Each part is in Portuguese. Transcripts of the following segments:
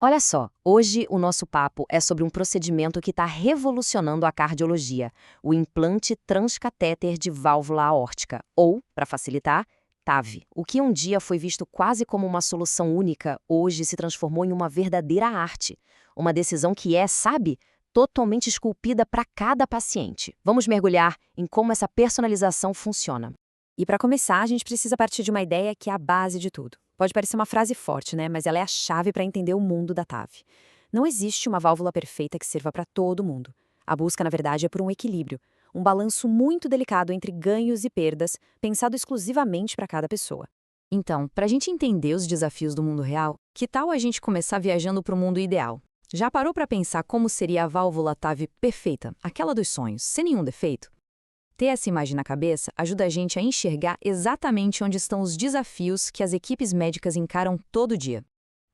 Olha só, hoje o nosso papo é sobre um procedimento que está revolucionando a cardiologia, o implante transcatéter de válvula aórtica, ou, para facilitar, TAV. O que um dia foi visto quase como uma solução única, hoje se transformou em uma verdadeira arte. Uma decisão que é, sabe, totalmente esculpida para cada paciente. Vamos mergulhar em como essa personalização funciona. E para começar, a gente precisa partir de uma ideia que é a base de tudo. Pode parecer uma frase forte, né? Mas ela é a chave para entender o mundo da TAV. Não existe uma válvula perfeita que sirva para todo mundo. A busca, na verdade, é por um equilíbrio, um balanço muito delicado entre ganhos e perdas, pensado exclusivamente para cada pessoa. Então, para a gente entender os desafios do mundo real, que tal a gente começar viajando para o mundo ideal? Já parou para pensar como seria a válvula TAV perfeita, aquela dos sonhos, sem nenhum defeito? Ter essa imagem na cabeça ajuda a gente a enxergar exatamente onde estão os desafios que as equipes médicas encaram todo dia.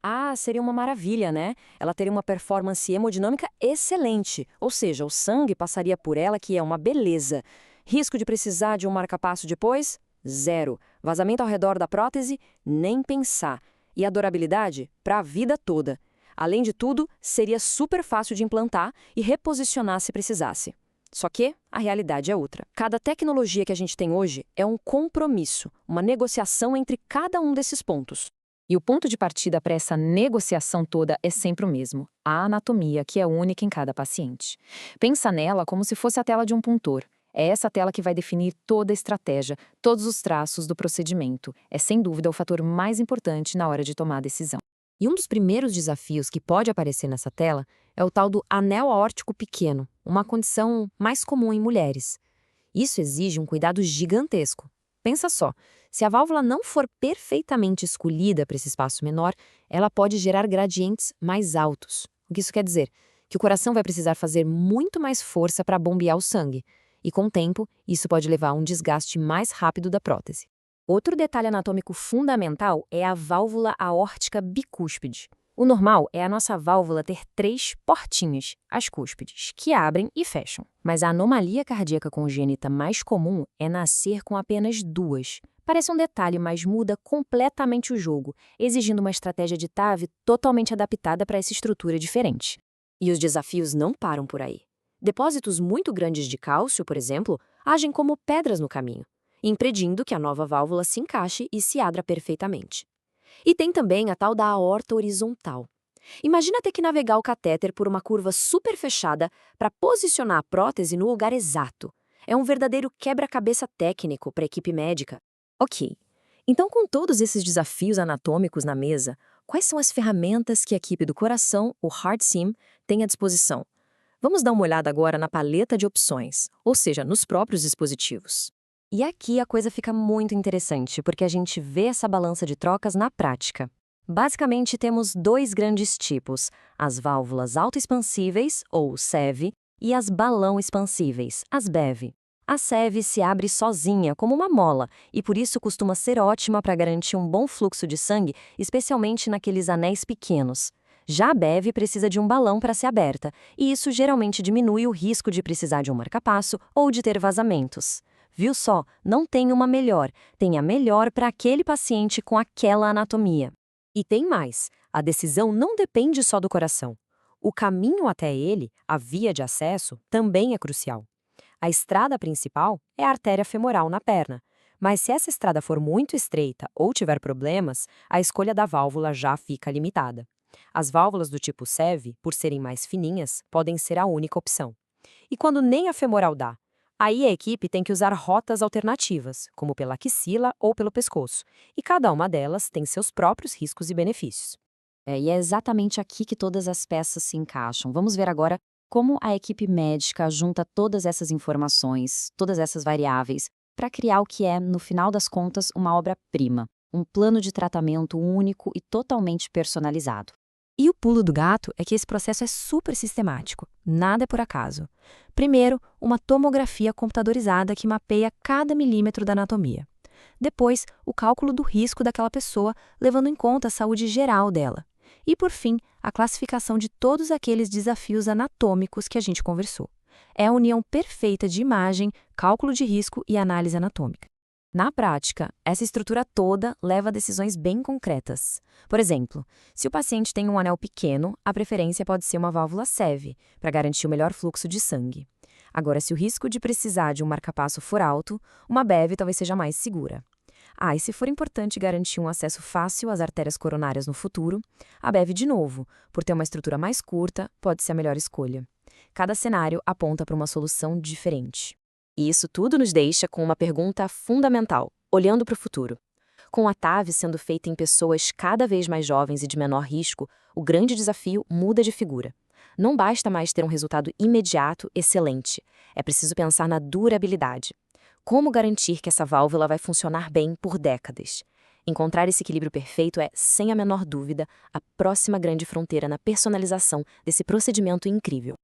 Ah, seria uma maravilha, né? Ela teria uma performance hemodinâmica excelente, ou seja, o sangue passaria por ela, que é uma beleza. Risco de precisar de um marca-passo depois? Zero. Vazamento ao redor da prótese? Nem pensar. E a durabilidade? Para a vida toda. Além de tudo, seria super fácil de implantar e reposicionar se precisasse. Só que a realidade é outra. Cada tecnologia que a gente tem hoje é um compromisso, uma negociação entre cada um desses pontos. E o ponto de partida para essa negociação toda é sempre o mesmo: a anatomia, que é única em cada paciente. Pensa nela como se fosse a tela de um puntor. É essa tela que vai definir toda a estratégia, todos os traços do procedimento. É sem dúvida o fator mais importante na hora de tomar a decisão. E um dos primeiros desafios que pode aparecer nessa tela é o tal do anel aórtico pequeno, uma condição mais comum em mulheres. Isso exige um cuidado gigantesco. Pensa só, se a válvula não for perfeitamente escolhida para esse espaço menor, ela pode gerar gradientes mais altos. O que isso quer dizer? Que o coração vai precisar fazer muito mais força para bombear o sangue. E com o tempo, isso pode levar a um desgaste mais rápido da prótese. Outro detalhe anatômico fundamental é a válvula aórtica bicúspide. O normal é a nossa válvula ter 3 portinhas, as cúspides, que abrem e fecham. Mas a anomalia cardíaca congênita mais comum é nascer com apenas 2. Parece um detalhe, mas muda completamente o jogo, exigindo uma estratégia de TAV totalmente adaptada para essa estrutura diferente. E os desafios não param por aí. Depósitos muito grandes de cálcio, por exemplo, agem como pedras no caminho, impedindo que a nova válvula se encaixe e se abra perfeitamente. E tem também a tal da aorta horizontal. Imagina ter que navegar o catéter por uma curva super fechada para posicionar a prótese no lugar exato. É um verdadeiro quebra-cabeça técnico para a equipe médica. Ok, então com todos esses desafios anatômicos na mesa, quais são as ferramentas que a equipe do coração, o HeartSim, tem à disposição? Vamos dar uma olhada agora na paleta de opções, ou seja, nos próprios dispositivos. E aqui a coisa fica muito interessante, porque a gente vê essa balança de trocas na prática. Basicamente, temos 2 grandes tipos, as válvulas autoexpansíveis, ou SEV, e as balão expansíveis, as BEV. A SEV se abre sozinha, como uma mola, e por isso costuma ser ótima para garantir um bom fluxo de sangue, especialmente naqueles anéis pequenos. Já a BEV precisa de um balão para ser aberta, e isso geralmente diminui o risco de precisar de um marca-passo ou de ter vazamentos. Viu só? Não tem uma melhor, tem a melhor para aquele paciente com aquela anatomia. E tem mais, a decisão não depende só do coração. O caminho até ele, a via de acesso, também é crucial. A estrada principal é a artéria femoral na perna, mas se essa estrada for muito estreita ou tiver problemas, a escolha da válvula já fica limitada. As válvulas do tipo SEV, por serem mais fininhas, podem ser a única opção. E quando nem a femoral dá? Aí a equipe tem que usar rotas alternativas, como pela axila ou pelo pescoço, e cada uma delas tem seus próprios riscos e benefícios. E é exatamente aqui que todas as peças se encaixam. Vamos ver agora como a equipe médica junta todas essas informações, todas essas variáveis, para criar o que é, no final das contas, uma obra-prima, um plano de tratamento único e totalmente personalizado. E o pulo do gato é que esse processo é super sistemático, nada é por acaso. Primeiro, uma tomografia computadorizada que mapeia cada milímetro da anatomia. Depois, o cálculo do risco daquela pessoa, levando em conta a saúde geral dela. E, por fim, a classificação de todos aqueles desafios anatômicos que a gente conversou. É a união perfeita de imagem, cálculo de risco e análise anatômica. Na prática, essa estrutura toda leva a decisões bem concretas. Por exemplo, se o paciente tem um anel pequeno, a preferência pode ser uma válvula SEV, para garantir o melhor fluxo de sangue. Agora, se o risco de precisar de um marcapasso for alto, uma BEV talvez seja mais segura. E se for importante garantir um acesso fácil às artérias coronárias no futuro, a BEV, de novo, por ter uma estrutura mais curta, pode ser a melhor escolha. Cada cenário aponta para uma solução diferente. E isso tudo nos deixa com uma pergunta fundamental, olhando para o futuro. Com a TAV sendo feita em pessoas cada vez mais jovens e de menor risco, o grande desafio muda de figura. Não basta mais ter um resultado imediato excelente, é preciso pensar na durabilidade. Como garantir que essa válvula vai funcionar bem por décadas? Encontrar esse equilíbrio perfeito é, sem a menor dúvida, a próxima grande fronteira na personalização desse procedimento incrível.